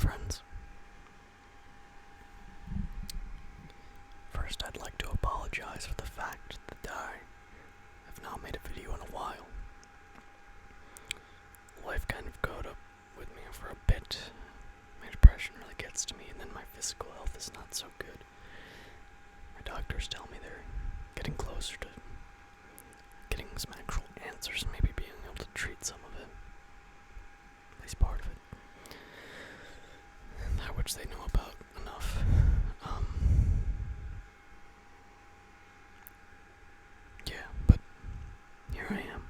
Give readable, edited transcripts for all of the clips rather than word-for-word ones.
friends. First, I'd like to apologize for the fact that I have not made a video in a while. Life kind of caught up with me for a bit. My depression really gets to me, and then my physical health is not so good. My doctors tell me they're getting closer to getting some actual answers, and maybe being able to treat some of it. At least part of it. That which they know about enough. Yeah, but here I am,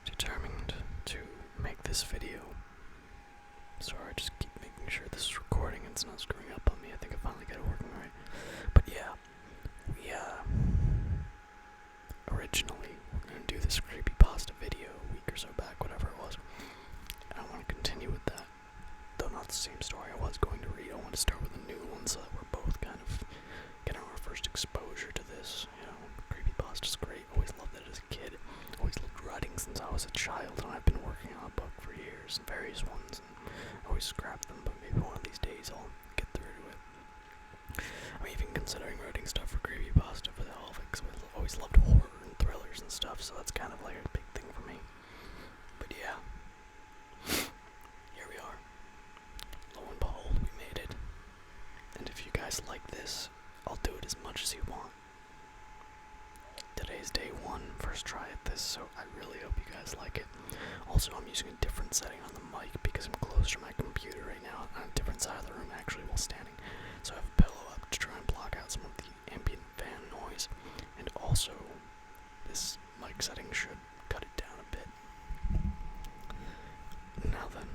determined to make this video. Sorry, I just keep making sure this is recording and it's not screwing up on me. I think I finally got it working right. But yeah, we originally were going to do this Creepypasta video a week or so back, whatever it was. And I want to continue with that. Though not the same story I was going to read. I want to start with a new one so that we're both kind of getting our first exposure to this. You know, Creepypasta's great. Always loved it as a kid. Always loved writing since I was a child, and I've been working on a book for years, and various ones, and I always scrap them, but maybe one of these days I'll get through to it. I'm even considering writing stuff for Creepypasta for the hell of it, because I've always loved horror and thrillers and stuff, so that's kind of like a big thing for me. But yeah, here we are. Lo and behold, we made it. And if you guys like this, I'll do it as much as you want. Today's day one, first try at this, so I really hope you guys like it. Also, I'm using a different setting on the mic because I'm close to my computer right now, on a different side of the room actually while standing. So I have a pillow up to try and block out some of the ambient fan noise. And also, this mic setting should cut it down a bit. Now then,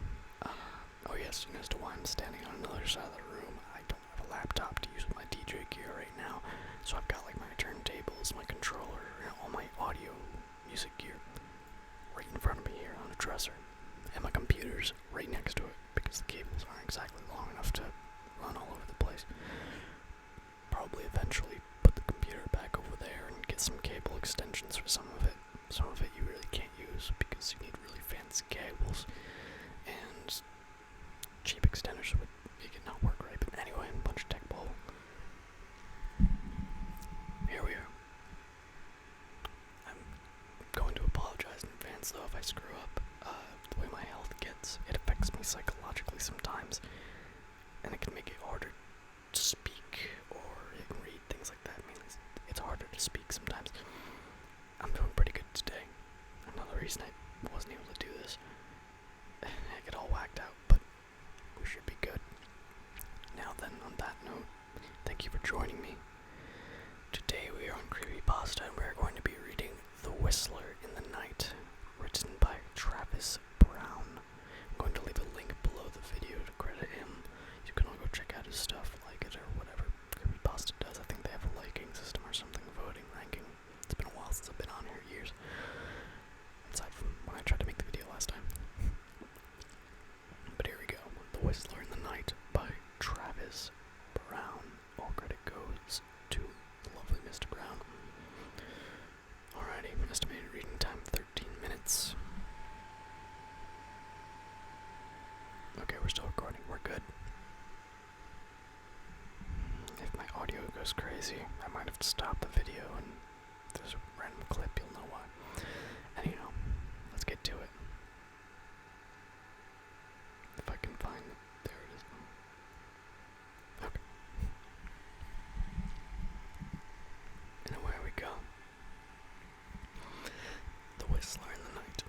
oh yes, and as to why I'm standing on another side of the room, I don't have a laptop to use with my DJ gear right now. So I've got like my turntables, my controller, and all my audio music gear right in front of me here on a dresser. And my computer's right next to it because the cables aren't exactly long enough to run all over the place. Probably eventually put the computer back over there and get some cable extensions for some of it. Some of it you really can't use because you need really fancy cables, and cheap extenders would make it not work right. But anyway, a bunch of tech bull. Here we are. I'm going to apologize in advance though if I screw up. The way my health gets, it affects me psychologically sometimes, and it can make it harder to speak or even read, things like that. I mean, it's harder to speak sometimes. I'm doing pretty good today. Another reason I wasn't able to do this. I get all whacked out, but we should be good. Now then, on that note, thank you for joining me. Today we are on Creepypasta, and we're going to be reading The Whistler in the Night, written by Travis Brown. I'm going to leave a link below the video to credit him. You can all go check out his stuff, like it, or whatever Creepypasta does. I think they have a liking system or something, voting, ranking. It's been a while since I've been on here, years. Aside from when I tried to make the video last time. But here we go. The Whistler in the Night by Travis Brown. All credit goes to the lovely Mr. Brown. Alrighty, estimated reading time 13 minutes. Okay, we're still recording. We're good. If my audio goes crazy, I might have to stop the video, and if there's a random clip, you'll know why. Anyhow, let's get to it. If I can find it. There it is. Okay. And away we go. The Whistler in the Night.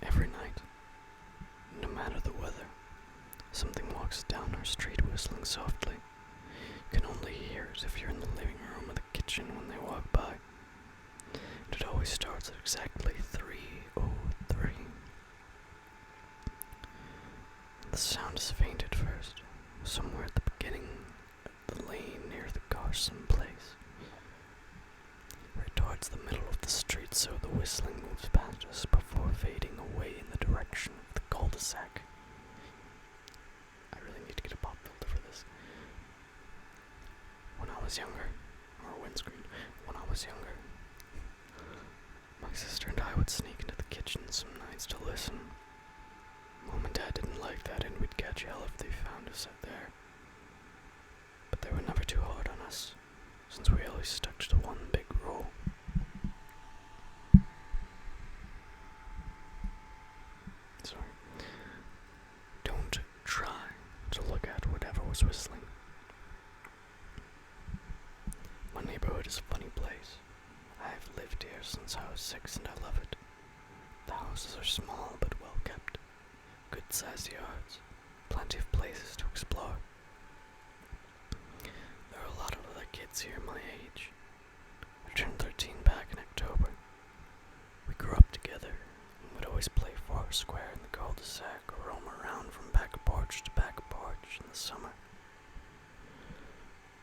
Every night, no matter the weather, something walks down our street whistling softly. You can only hear it if you're in the living room or the kitchen when they walk by. And it always starts at exactly 3:03. The sound is faint at first, somewhere at the beginning of the lane near the Carson place. Right towards the middle of the street, so the whistling moves past us before fading away in the direction of the cul-de-sac. I really need to get a pop filter for this. When I was younger, or a windscreen, when I was younger, my sister and I would sneak into the kitchen some nights to listen. Mom and Dad didn't like that, and we'd get jail if they found us out there. But they were never too hard on us, since we always stuck to the one big rule. Sorry. Don't try to look at whatever was whistling. My neighborhood is a funny place. I've lived here since I was 6 and I love it. The houses are small but well kept. Good-sized yards. Plenty of places to explore. There are a lot of other kids here my age. I turned 13 back in October. We grew up together and would always play Foursquare in the cul-de-sac or roam around from back porch to back porch in the summer.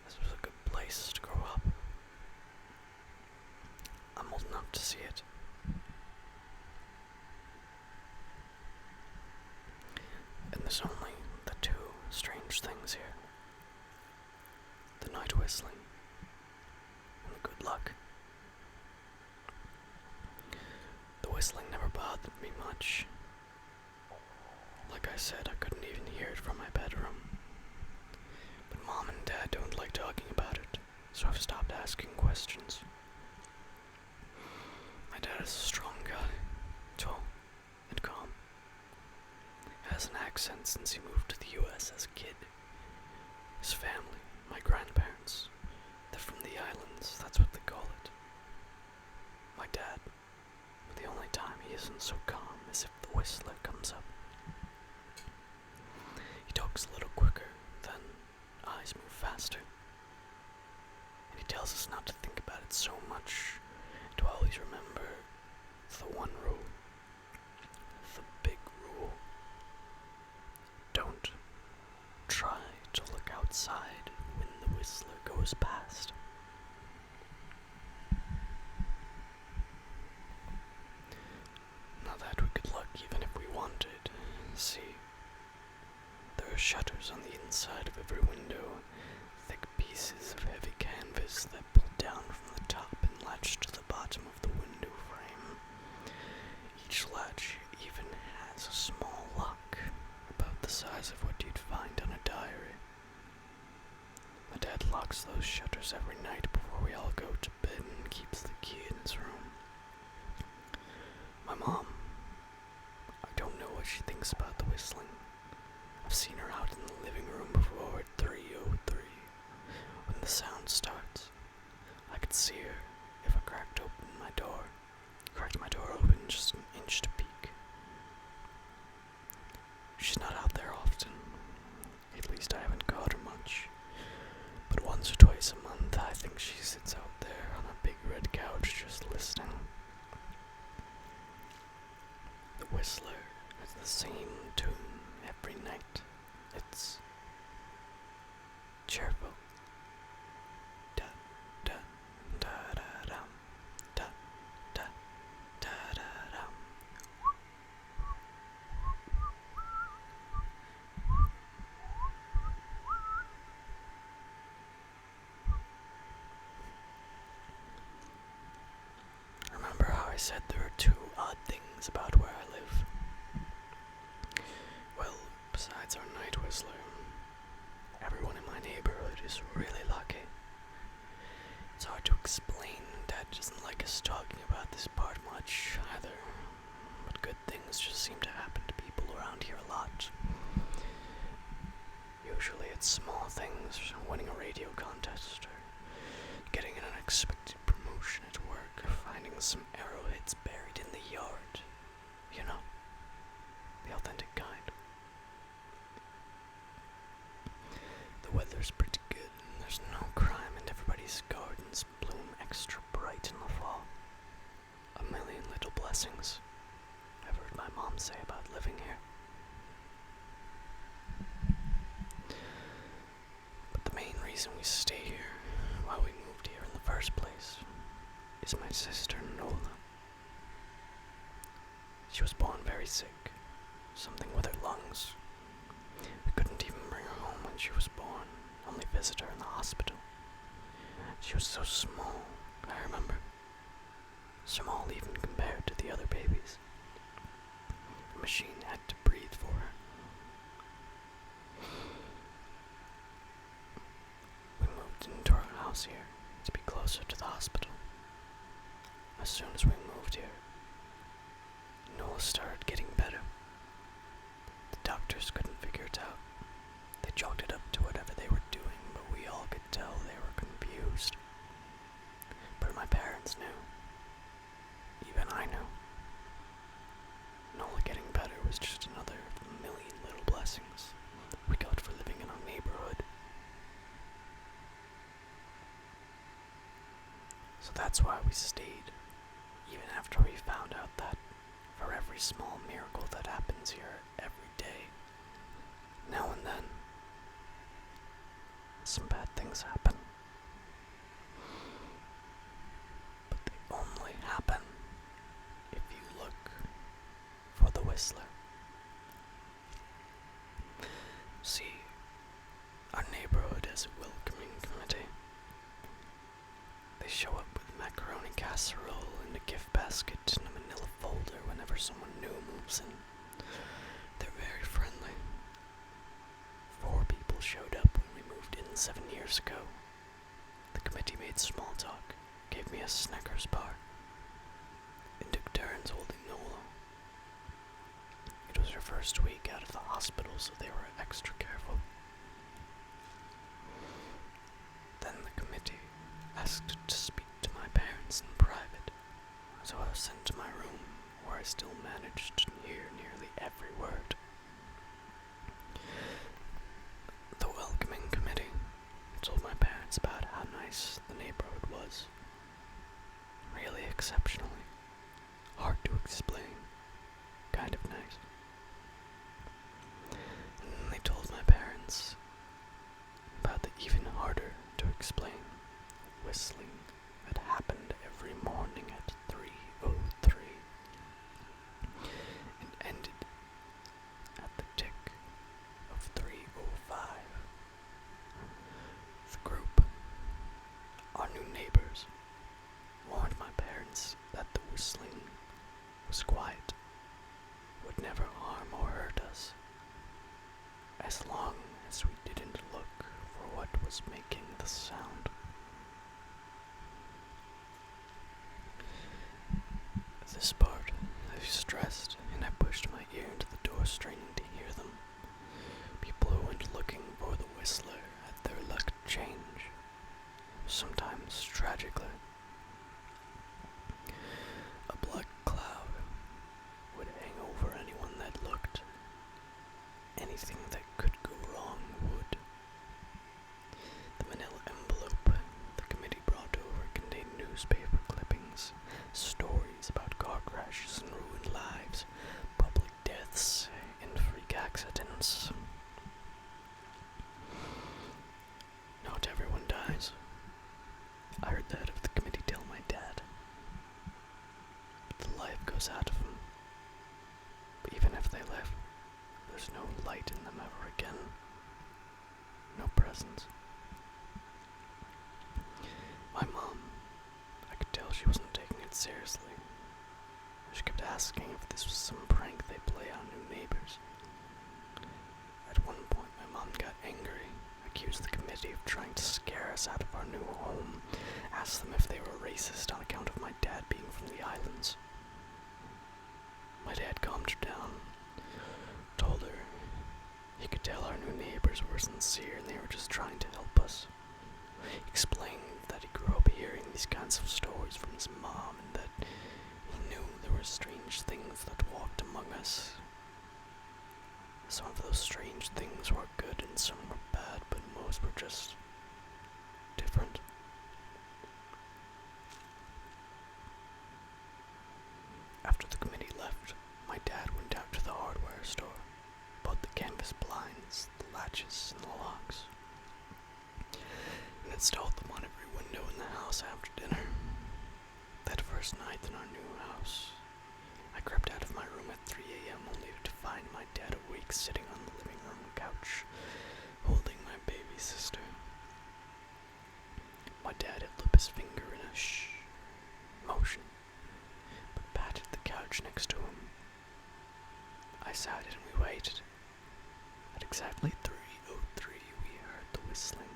This was a good place to grow up. I'm old enough to see it. And there's only the two strange things here. The night whistling and the good luck. The whistling never bothered me much. Like I said, I couldn't even hear it from my bedroom. But Mom and Dad don't like talking about it, so I've stopped asking questions. My dad is a strong guy, tall and calm. Has an accent since he moved to the US as a kid. His family, my grandparents, they're from the islands, that's what they call it. My dad, the only time he isn't so calm is if the whistler comes up. He talks a little quicker, then eyes move faster. And he tells us not to think about it so much, to always remember the one rule. The big rule. Don't try to look outside when the whistler goes past. Not that we could look even if we wanted. See, there are shutters on the inside of every window, thick pieces of heavy canvas that pull down from the top and latch to the bottom of the window frame. Each latch even has a small lock, about the size of what you'd find on a diary. My dad locks those shutters every night before we all go to bed and keeps the key in his room. My mom, I don't know what she thinks about the whistling. I've seen her out in the living room before at 3:03. When the sound starts, I could see her if I cracked my door open just an inch to peek. She's not out there often. At least I haven't caught her much. But once or twice a month, I think she sits out there on a big red couch just listening. The whistler has the same tune every night. It's cheerful. Da da da da dum da da da da dum. Remember how I said there are two odd things about where I live? Well, besides our night whistler, everyone in my neighborhood is really lucky. It's hard to explain. Dad doesn't like us talking about this part much either, but good things just seem to happen to people around here a lot. Usually it's small things, winning a radio contest, or getting an unexpected promotion at work, or finding some arrowheads buried in the yard. You know, the authentic kind. The weather's pretty good, and there's no crime, and everybody's gardens bloom extra bright in the fall. A million little blessings, I've heard my mom say about living here. But the main reason we stay here, why we moved here in the first place, is my sister Nola. She was born very sick, something with her lungs. We couldn't even bring her home when she was born, only visit her in the hospital. She was so small, I remember. Small even compared to the other babies. The machine had to breathe for her. house here to be closer to the hospital. As soon as we moved here, Noah started getting better. The doctors couldn't figure it out. They chalked it up to whatever they were doing, but we all could tell they were confused. But my parents knew. Even I knew. Noah getting better was just another of the million little blessings we got for living in our neighborhood. So that's why we stayed, even after we found out that for every small miracle that happens here every day, now and then, some bad things happen. But they only happen if you look for the Whistler. See, our neighborhood has a welcoming committee. They show up with macaroni casserole and a gift basket and a manila folder whenever someone new moves in. They're very friendly. 4 people showed up when we moved in 7 years ago. The committee made small talk, gave me a Snickers bar, and took turns holding Nola. It was her first week out of the hospital, so they were extra careful. Then the committee asked to speak to my parents in private, so I was sent to my room, where I still managed to hear nearly every word. The welcoming committee told my parents about how nice the neighborhood was. Really exceptionally. Hard to explain. Kind of nice. And then they told my parents about the even harder to explain whistling that happened every morning at 3:03 and ended at the tick of 3:05. The group, our new neighbors, warned my parents that the whistling was quiet, would never harm or hurt us, as long as we didn't look for what was making the sound. This part, I stressed, and I pushed my ear into the door, straining to hear them. People who went looking for the Whistler had their luck change, sometimes tragically. A black cloud would hang over anyone that looked. Anything that could go wrong would. The manila envelope the committee brought over contained newspaper clippings, stories about car crashes and ruined lives, public deaths, and freak accidents. Not everyone dies. I heard that of the committee tell my dad. But the life goes out of them. Even if they live, there's no light in them ever again. No presence. My mom, I could tell she wasn't taking it seriously. She kept asking if this was some prank they play on new neighbors. At one point, my mom got angry, accused the committee of trying to scare us out of our new home, asked them if they were racist on account of my dad being from the islands. My dad calmed her down, told her he could tell our new neighbors were sincere and they were just trying to help us. He explained that he grew up hearing these kinds of stories from his mom and that he knew there were strange things that walked among us. Some of those strange things were good and some were bad, but most were just different. After the committee left, my dad went out to the hardware store, bought the canvas blinds, the latches, and the locks, and installed them on every window in the house after dinner. That first night in our new house, I crept out of my room at 3 a.m. only to find my dad awake sitting on the living room couch, holding my baby sister. My dad held up his finger in a shh motion, but patted the couch next to him. I sat and we waited. At exactly 3:03, we heard the whistling.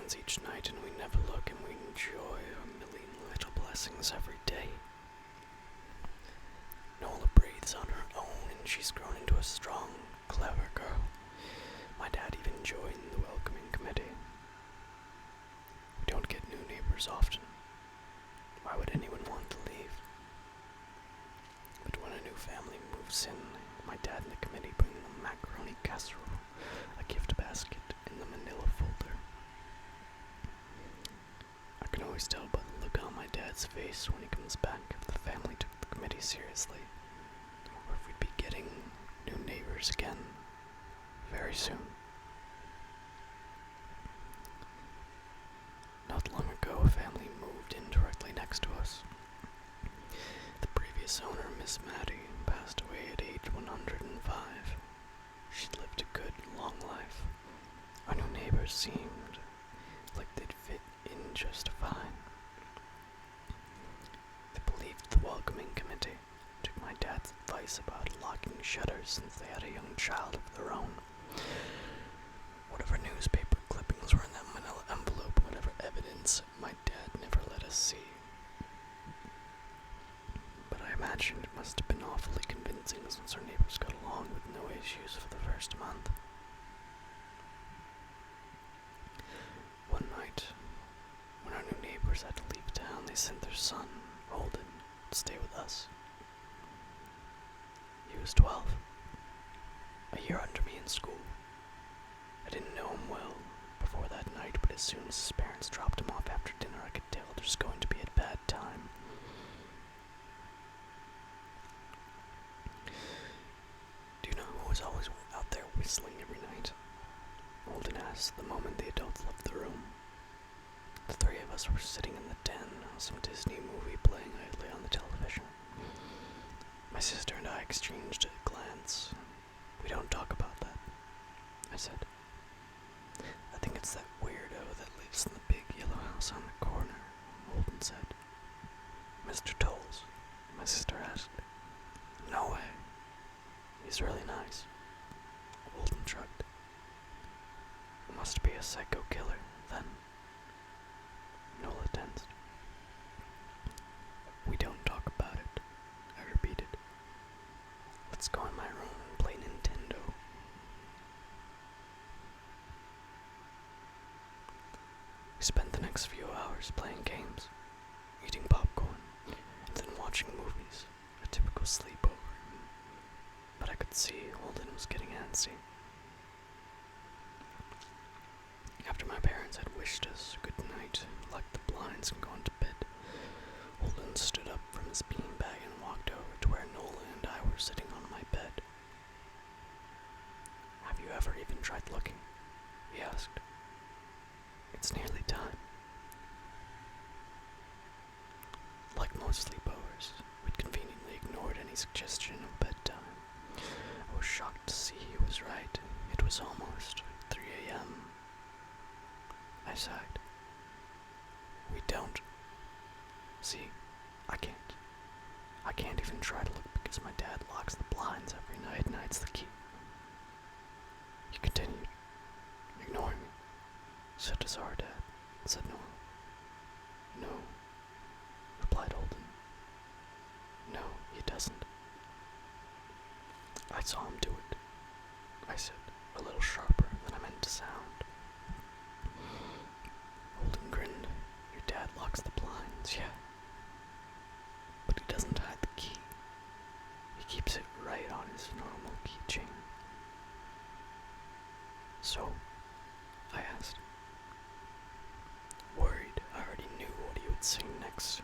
hands each night and we never look and we enjoy our million little blessings every day. Nola breathes on her own and she's grown into a strong, clever girl. My dad even joined the welcoming committee. We don't get new neighbors often. Why would anyone want to leave? But when a new family moves in, my dad and the committee bring them macaroni casserole, a gift basket, in the manila folder. I can always tell by the look on my dad's face when he comes back if the family took the committee seriously, or if we'd be getting new neighbors again very soon. Not long ago, a family moved in directly next to us. The previous owner, Miss Maddie, passed away at age 105. She'd lived a good, long life. Our new neighbors seemed like they'd fit in just fine. They believed the welcoming committee, took my dad's advice about locking shutters since they had a young child of their own. Whatever newspaper clippings were in that manila envelope, whatever evidence, my dad never let us see. But I imagine it must have been awfully convincing since our neighbors got along with no issues for the first month. One night, when our new neighbors had to leave town, they sent their son, Holden, to stay with us. He was 12, a year under me in school. I didn't know him well before that night, but as soon as his parents dropped him off after dinner, I could tell there's going to be a bad time. Do you know who was always out there whistling every night? Holden asked the moment the adults left the room. The three of us were sitting in the den, some Disney movie playing idly on the television. My sister and I exchanged a glance. We don't talk about that, I said. I think it's that weirdo that lives in the big yellow house on the corner, Holden said. Mr. Tolles, my sister asked. No way. He's really nice. Holden shrugged. Must be a psycho killer, then. Nola tensed. We don't talk about it, I repeated. Let's go in my room and play Nintendo. We spent the next few hours playing games, eating popcorn, and then watching movies, a typical sleepover. But I could see Holden was getting antsy. After my parents had wished us good night, locked the blinds and gone to bed, Holden stood up from his beanbag and walked over to where Nola and I were sitting on my bed. Have you ever even tried looking? He asked. It's nearly time. Like most sleepovers, we'd conveniently ignored any suggestion of bedtime. I was shocked to see he was right. It was almost 3 a.m. I sighed. We don't. See, I can't. I can't even try to look because my dad locks the blinds every night and hides the key. He continued, ignoring me. So does our dad, said Noah. No, replied Holden. No, he doesn't. I saw him do it, I said, a little sharper than I meant to sound. Holden grinned. Your dad locks the blinds, yeah. But he doesn't hide the key. He keeps it right on his normal keychain. So, I asked. Worried, I already knew what he would say next,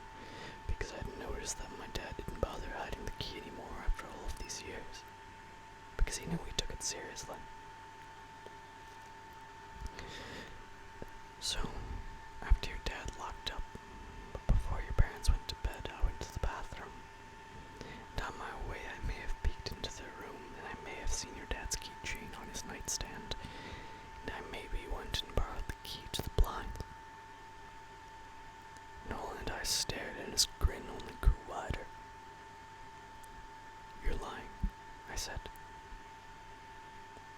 because I had noticed that my dad didn't bother hiding the key anymore after all of these years, because he knew we took it seriously. So, after your dad locked up, but before your parents went to bed, I went to the bathroom. And on my way, I may have peeked into their room, and I may have seen your dad's keychain on his nightstand, and I maybe went and borrowed the key to the blind. Noel and I stared, and his grin only grew wider. You're lying, I said.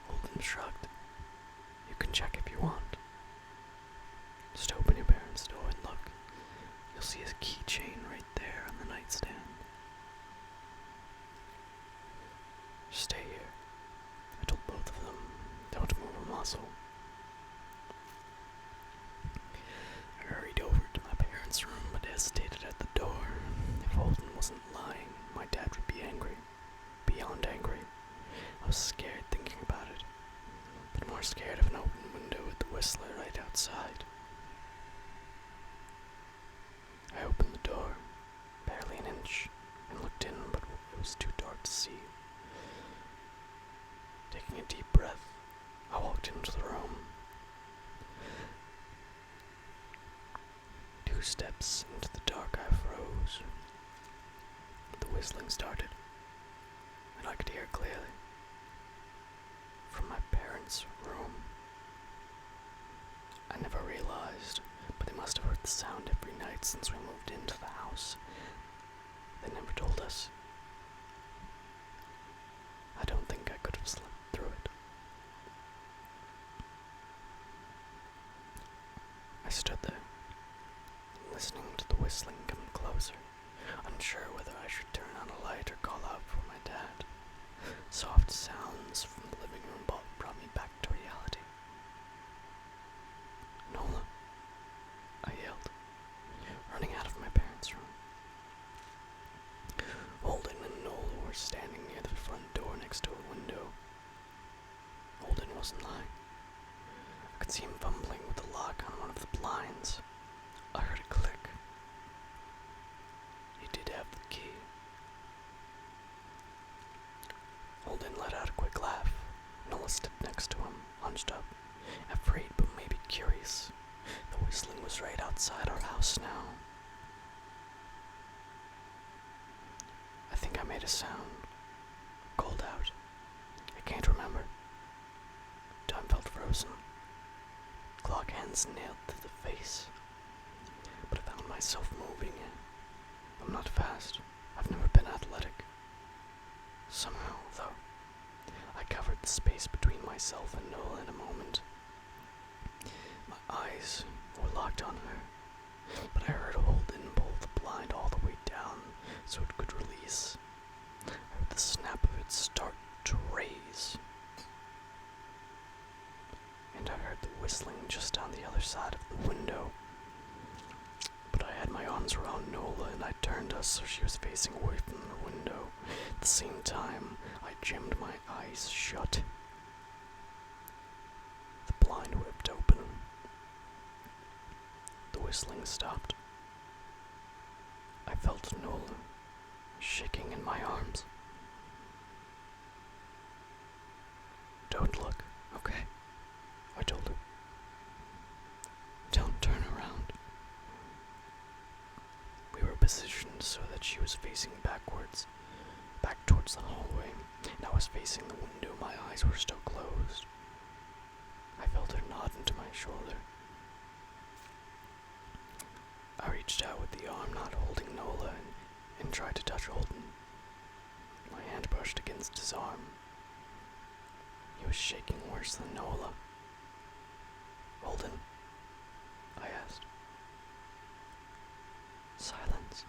Holden shrugged. You can check if you want. I was scared thinking about it, but more scared of an open window with the Whistler right outside. I opened the door, barely an inch, and looked in, but it was too dark to see. Taking a deep breath, I walked into the room. 2 steps into the dark, I froze. The whistling started, and I could hear clearly. From my parents' room. I never realized, but they must have heard the sound every night since we moved into the house. They never told us. I don't think I could have slept through it. I stood there, listening to the whistling come closer, unsure whether I should turn on a light or call out for my dad. Soft sounds from the living room brought me back to reality. Nola, I yelled, running out of my parents' room. Holden and Nola were standing near the front door next to a window. Holden wasn't lying. I could see him fumbling with the lock on one of the blinds. I heard a click. He did have the key. Holden let out a quick laugh. Nola stood next to him, hunched up, afraid but maybe curious. The whistling was right outside our house now. I think I made a sound. Called out. I can't remember. Time felt frozen. Clock hands nailed to the face. But I found myself moving. I'm not fast. I've never been athletic. Somehow, though, I covered the space between myself and Nola in a moment. My eyes were locked on her, but I heard Holden pull the blind all the way down so it could release. I heard the snap of it start to raise. And I heard the whistling just on the other side of the window. But I had my arms around Nola and I turned us so she was facing away from the window. At the same time, I jammed my eyes shut. The blind whipped open. The whistling stopped. I felt Nola shaking in my arms. Don't look, okay? I told her. Don't turn around. We were positioned so that she was facing backwards, back towards the hallway, and I was facing the window. My eyes were still closed. I felt her nod into my shoulder. I reached out with the arm not holding Nola and tried to touch Holden. My hand brushed against his arm. He was shaking worse than Nola. Holden? I asked. Silence.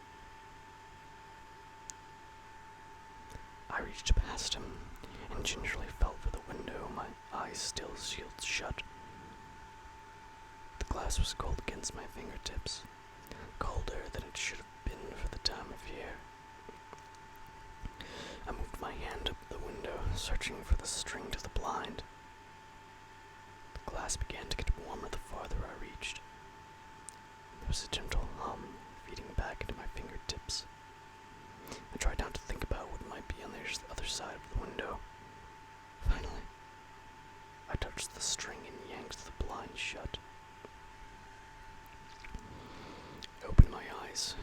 I reached past him and gingerly felt for the window, my eyes still sealed shut. The glass was cold against my fingertips, colder than it should have been for the time of year. I moved my hand up the window, searching for the string to the blind. The glass began to get warmer the farther I reached. There was a gentle hum feeding back into my fingertips. I tried not to think about what might be on the other side of the window. Finally, I touched the string and yanked the blind shut. I opened my eyes.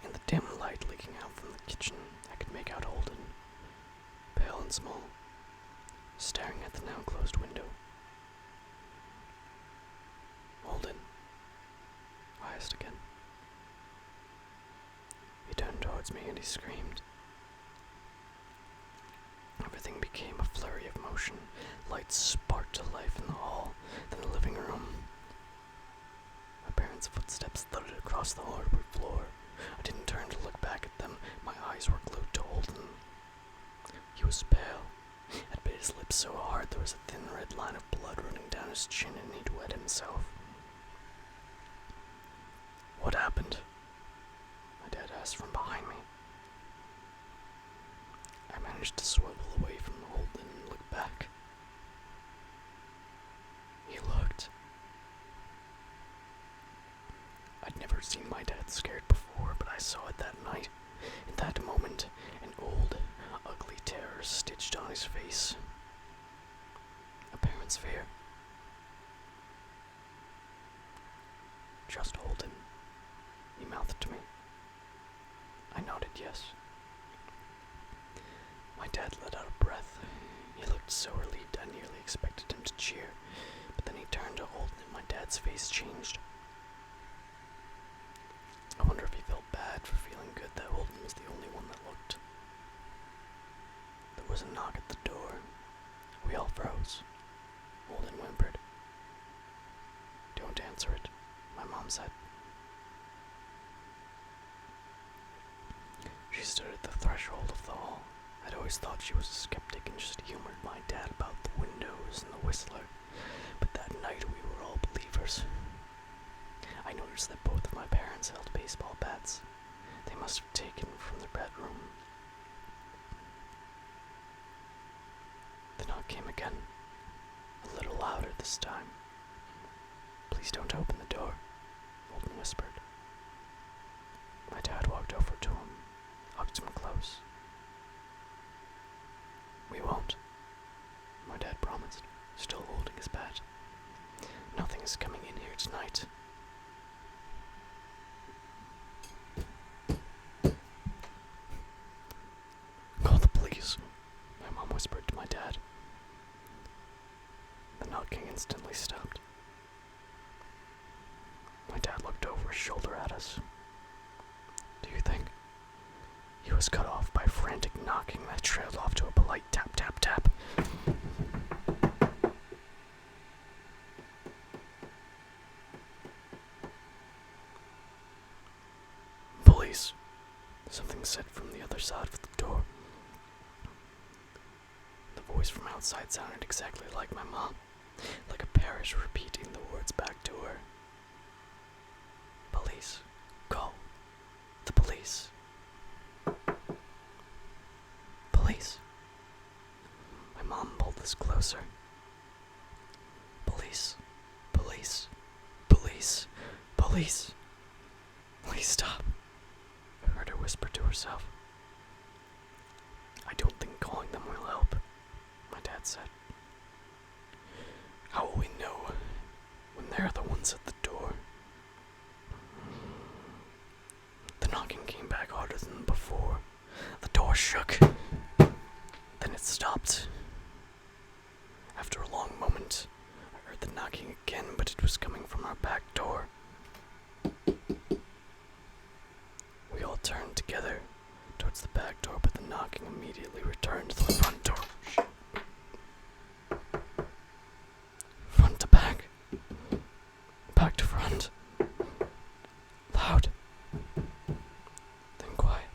In the dim light leaking out from the kitchen, I could make out Holden, pale and small, staring at the now closed window. Holden, I asked again. He turned towards me and he screamed. Everything became a flurry of motion. Lights sparked to life in the hall, then the living room. My parents' footsteps thudded across the hardwood floor. I didn't turn to look back at them. My eyes were glued to Holden. He was pale. Had bit his lips so hard there was a thin red line of blood running down his chin and he'd wet himself. What happened? My dad asked from behind me. I managed to swivel away seen my dad scared before, but I saw it that night. In that moment, an old, ugly terror stitched on his face. A parent's fear. "Just hold him," he mouthed to me. I nodded yes. My dad let out a breath. He looked so relieved I nearly expected him to cheer, but then he turned to Holden and my dad's face changed. I wonder if he felt bad for feeling good that Holden was the only one that looked. There was a knock at the door. We all froze. Holden whimpered. "Don't answer it," my mom said. She stood at the threshold of the hall. I'd always thought she was a skeptic and just humored my dad about the windows and the whistler, but that night we were all believers. I noticed that both of my parents held baseball bats. They must have taken from their bedroom. The knock came again, a little louder this time. "Please don't open the door," Holden whispered. My dad walked over to him, hugged him close. "We won't," my dad promised, still holding his bat. "Nothing is coming in here tonight." "Call the police," my mom whispered to my dad. The knocking instantly stopped. My dad looked over his shoulder at us. "Do you think?" He was cut off by frantic knocking that trailed off to a polite tap, tap, tap. "Police," something said from the other side of the door. The voice from outside sounded exactly like my mom, like a parrot repeating the words back to her. "Police. Call. The police. Police." My mom pulled us closer. "Police. Police. Police. Police. Please stop," I heard her whisper to herself. "I don't think calling them will help," my dad said. "How will we know when they're the ones at the door?" The knocking came back harder than before. The door shook. Then it stopped. After a long moment, I heard the knocking again, but it was coming from our back door. We all turned together towards the back door, but the knocking immediately returned to the front door. Front to back. Back to front. Loud. Then quiet.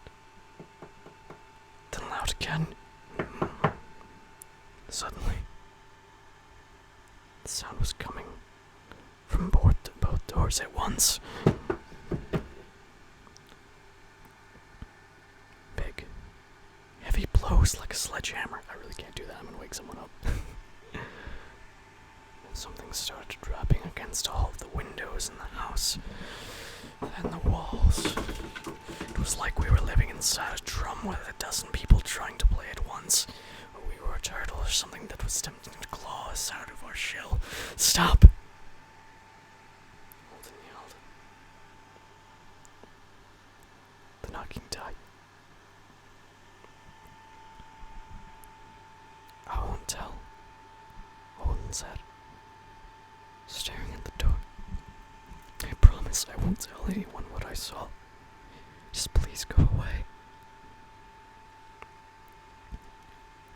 Then loud again. Suddenly, the sound was coming from both doors at once. Big, heavy blows like a sledgehammer. I really can't do that. I'm gonna wake someone up. And something started dropping against all of the windows in the house and the walls. It was like we were living inside a drum with a dozen people trying to play at once. Or we were a turtle or something that was attempting to claw us out of our shell. "Stop!" Holden yelled. The knocking died. "I won't tell," Holden said, staring at the door. "I promise I won't tell anyone what I saw. Just please go away."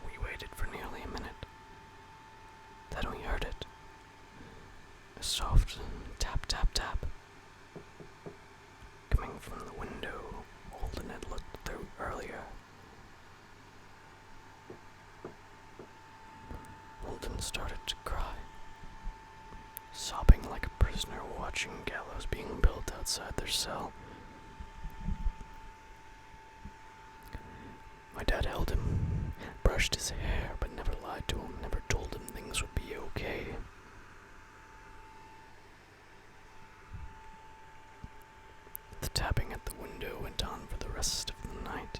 We waited for nearly a minute. Then we heard it. A soft tap, tap, tap. Coming from the window Holden had looked through earlier. Holden started to cry, sobbing like a prisoner watching gallows being built outside their cell. My dad held him, brushed his hair, but never lied to him, never told him things would be okay. rest of the night.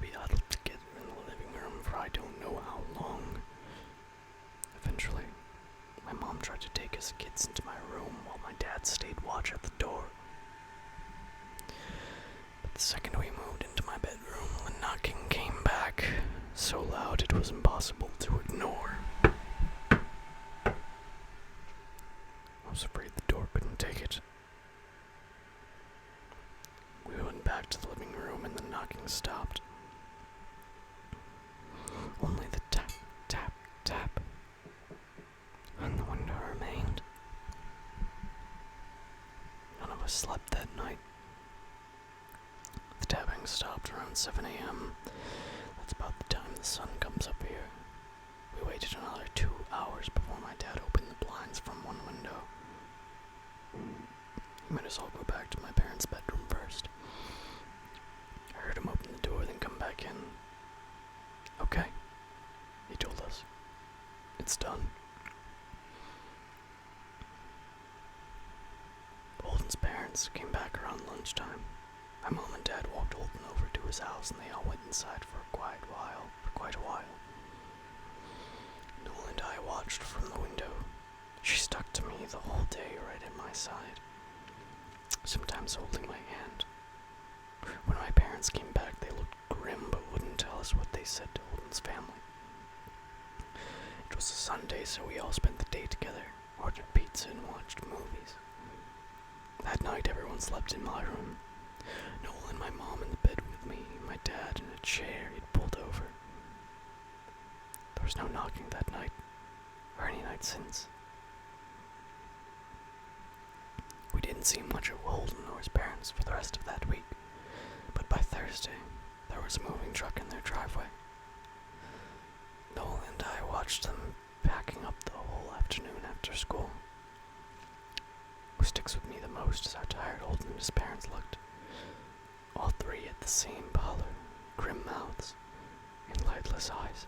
We huddled together in the living room for I don't know how long. Eventually, my mom tried to take us kids into my room while my dad stayed watch at the door. But the second we moved into my bedroom, the knocking came back, so loud it was impossible to ignore. I was afraid the door couldn't take it. We went back to the living room and the knocking stopped. Only the tap, tap, tap on the window remained. None of us slept that night. The tapping stopped around 7 a.m. That's about the time the sun comes up here. We waited another 2 hours before my dad opened the blinds from one window. He made us all go back to my parents' bedroom first. I heard him open the door, then come back in. Okay, he told us. It's done. Holden's parents came back around lunchtime. My mom and dad walked Holden over to his house and they all went inside for quite a while. Noel and I watched from the window. She stuck to me the whole day right at my side, sometimes holding my hand. When my parents came back, they looked grim but wouldn't tell us what they said to Holden's family. It was a Sunday, so we all spent the day together, ordered pizza and watched movies. That night, everyone slept in my room. Noel and my mom in the bed with me, my dad in a chair he'd pulled over. There was no knocking that night, or any night since. We didn't see much of Holden or his parents for the rest of that week, but by Thursday, there was a moving truck in their driveway. Noel and I watched them packing up the whole afternoon after school. What sticks with me the most is how tired Holden and his parents looked. All three had the same pallor, grim mouths, and lightless eyes.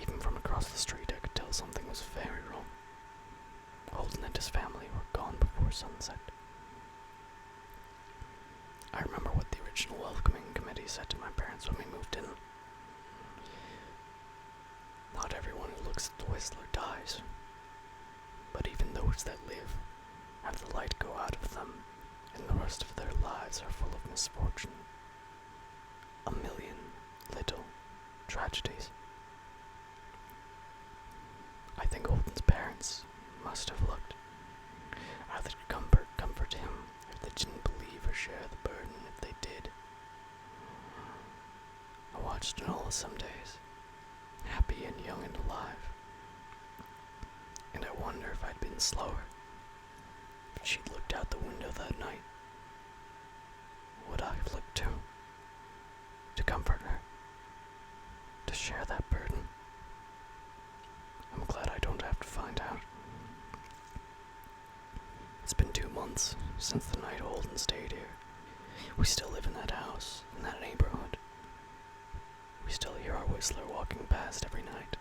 Even from across the street, I could tell something was very wrong. Holden and his family were gone before sunset. I remember what the original welcoming committee said to my parents when we moved in. Not everyone who looks at the Whistler dies, but even those that live have the light go out of them, and the rest of their lives are full of misfortune. A million little tragedies. I think Holden's parents must have looked. How they could comfort him if they didn't believe or share the burden if they did. I watched Nola some days, happy and young and alive, and I wonder if I'd been slower. If she'd looked out the window that night, would I have looked too? To comfort her, to share that burden. I'm glad I don't have to find out. It's been 2 months since the night Holden stayed here. We still live in that house, in that neighborhood. We still hear our Whistler walking past every night.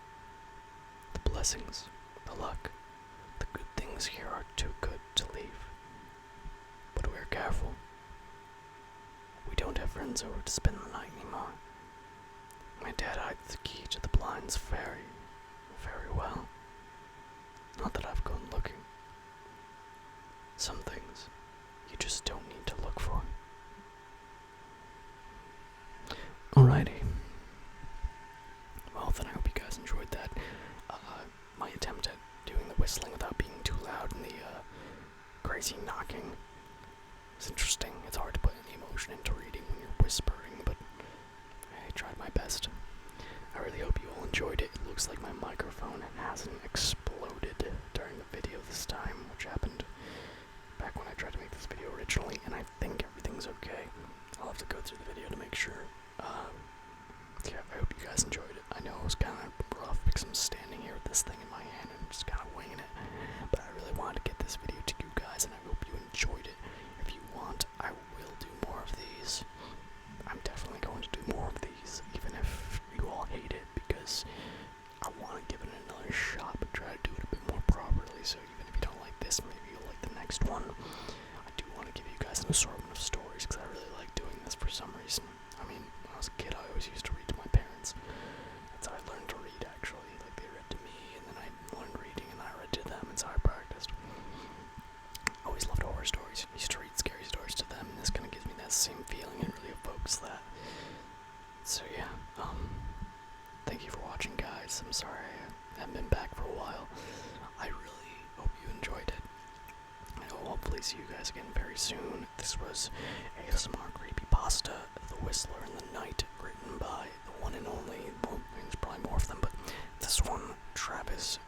The blessings, the luck, the good things here are too good to leave. But we're careful. We don't have friends over to spend the night anymore. My dad hides the key to the blinds very well. Not that I've gone looking. Some things you just don't need to look for. Alrighty. Well, then I hope you guys enjoyed that. My attempt at doing the whistling without being too loud and the crazy knocking. It's interesting. It's hard to put any emotion into reading when you're whispering, but I tried my best. I really hope you all enjoyed it. It looks like my microphone hasn't exploded during the video this time, which happened back when I tried to make this video originally, and I think everything's okay. I'll have to go through the video to make sure. Yeah, I hope you guys enjoyed it. I know it was kind of rough because I'm standing here with this thing in my hand and just kind of winging it, but I really wanted to get this video to you guys, and I hope you enjoyed it. If you want, I will do more of these. I'm definitely going to do more of these, even if you all hate it, because I want to give it another shot, but try to do it a bit more properly, so even if you don't like this, maybe you'll like the next one. I do want to give you guys an assortment of stories, because I really like doing hopefully see you guys again very soon. This was ASMR Creepypasta, The Whistler in the Night, written by the one and only, well, there's probably more of them, but this one, Travis